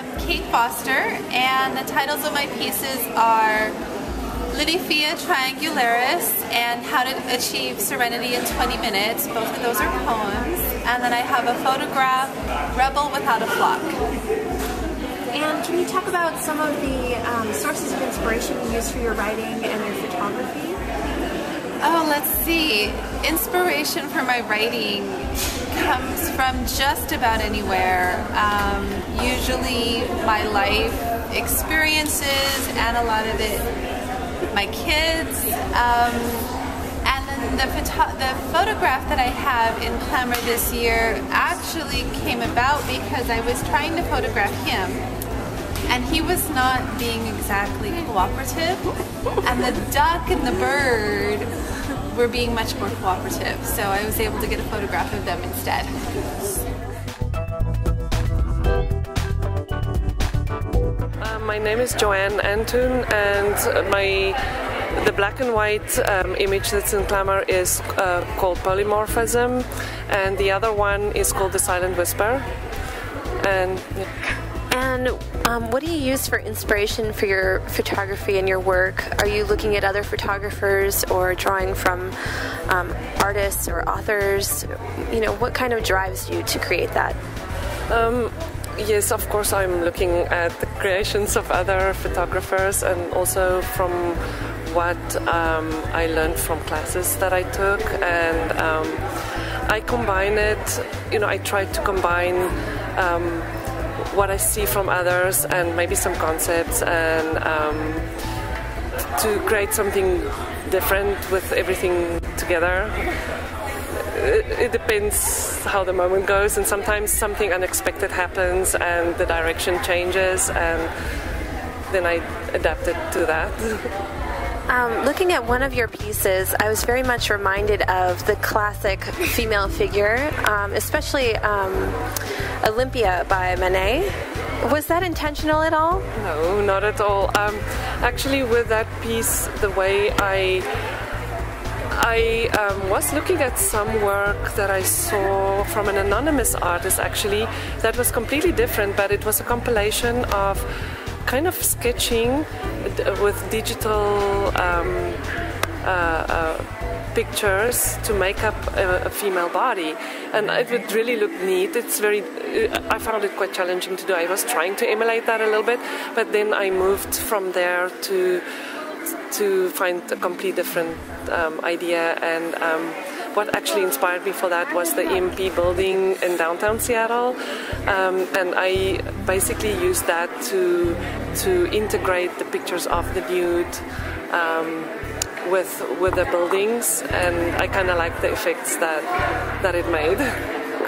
I'm Kate Foster, and the titles of my pieces are Lityphia Triangularis and How to Achieve Serenity in 20 Minutes. Both of those are poems. And then I have a photograph, Rebel Without a Flock. And can you talk about some of the sources of inspiration you use for your writing and your photography? Oh, let's see. Inspiration for my writing comes from just about anywhere. Usually my life experiences and a lot of it my kids. And then the photograph that I have in Clamor this year actually came about because I was trying to photograph him and he was not being exactly cooperative, and the duck and the bird were being much more cooperative, so I was able to get a photograph of them instead. My name is Joanne Antun, and the black and white image that's in Clamor is called Polymorphism, and the other one is called The Silent Whisper. And what do you use for inspiration for your photography and your work? Are you looking at other photographers or drawing from artists or authors? You know, what kind of drives you to create that? Yes, of course I'm looking at the creations of other photographers and also from what I learned from classes that I took, and I combine it, you know, I try to combine what I see from others and maybe some concepts, and to create something different with everything together. It depends how the moment goes, and sometimes something unexpected happens and the direction changes, and then I adapted to that. Looking at one of your pieces, I was very much reminded of the classic female figure, especially Olympia by Manet. Was that intentional at all? No, not at all. Actually, with that piece, the way I was looking at some work that I saw from an anonymous artist, actually, that was completely different, but it was a compilation of kind of sketching with digital pictures to make up a female body, and it would really look neat. I found it quite challenging to do. I was trying to emulate that a little bit, but then I moved from there to find a complete different idea, and what actually inspired me for that was the EMP building in downtown Seattle, and I basically used that to integrate the pictures of the nude with the buildings, and I kind of like the effects that it made.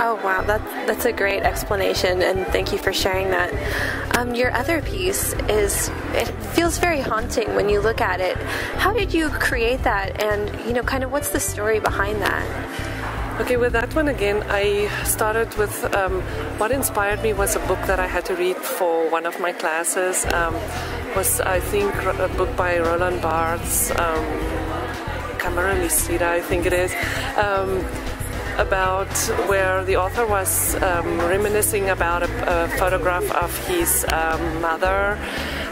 Oh wow, that's a great explanation, and thank you for sharing that. Your other piece it feels very haunting when you look at it. How did you create that, and kind of what's the story behind that? Okay, with that one again, I started with what inspired me was a book that I had to read for one of my classes. Was I think a book by Roland Barthes, Camera Lucida, I think it is. About where the author was reminiscing about a photograph of his mother,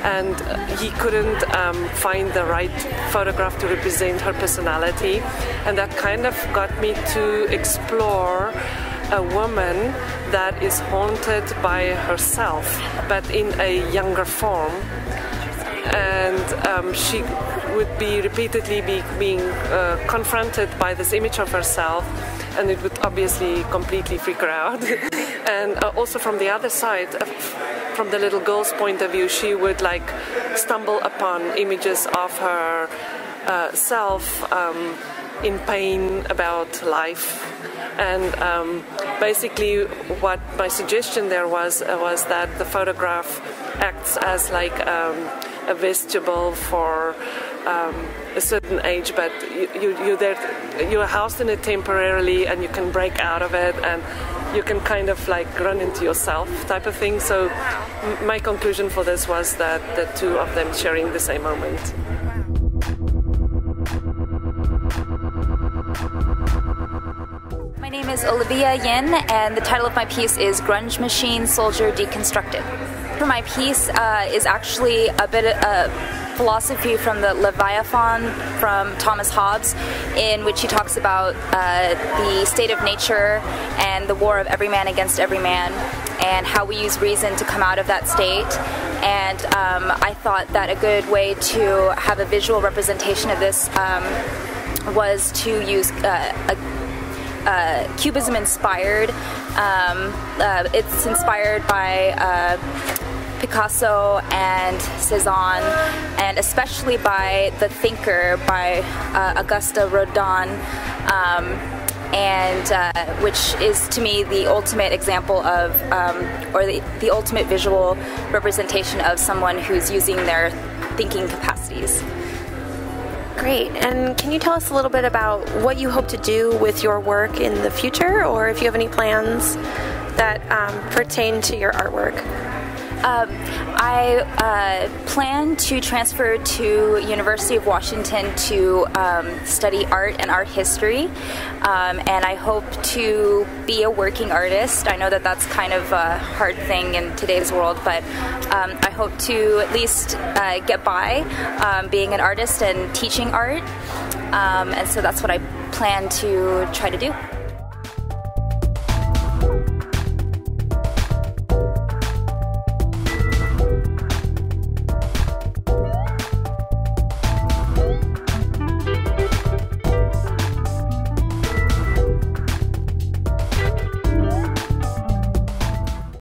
and he couldn't find the right photograph to represent her personality, and that kind of got me to explore a woman that is haunted by herself, but in a younger form, and she would be repeatedly being confronted by this image of herself, and it would obviously completely freak her out. And also from the other side, from the little girl's point of view, she would like stumble upon images of her self in pain about life. And basically what my suggestion there was that the photograph acts as like a vestibule for a certain age, but you're housed in it temporarily, and you can break out of it, and you can kind of like run into yourself type of thing. So my conclusion for this was that the two of them sharing the same moment. My name is Olivia Yin, and the title of my piece is Grunge Machine Soldier Deconstructed. for my piece is actually a bit philosophy from the Leviathan from Thomas Hobbes, in which he talks about the state of nature and the war of every man against every man, and how we use reason to come out of that state. And I thought that a good way to have a visual representation of this was to use Cubism inspired. It's inspired by Picasso and Cezanne, and especially by The Thinker by Auguste Rodin, and which is to me the ultimate example of, or the ultimate visual representation of someone who's using their thinking capacities. Great. And can you tell us a little bit about what you hope to do with your work in the future, or if you have any plans that pertain to your artwork? I plan to transfer to University of Washington to study art and art history, and I hope to be a working artist. I know that that's kind of a hard thing in today's world, but I hope to at least get by being an artist and teaching art, and so that's what I plan to try to do.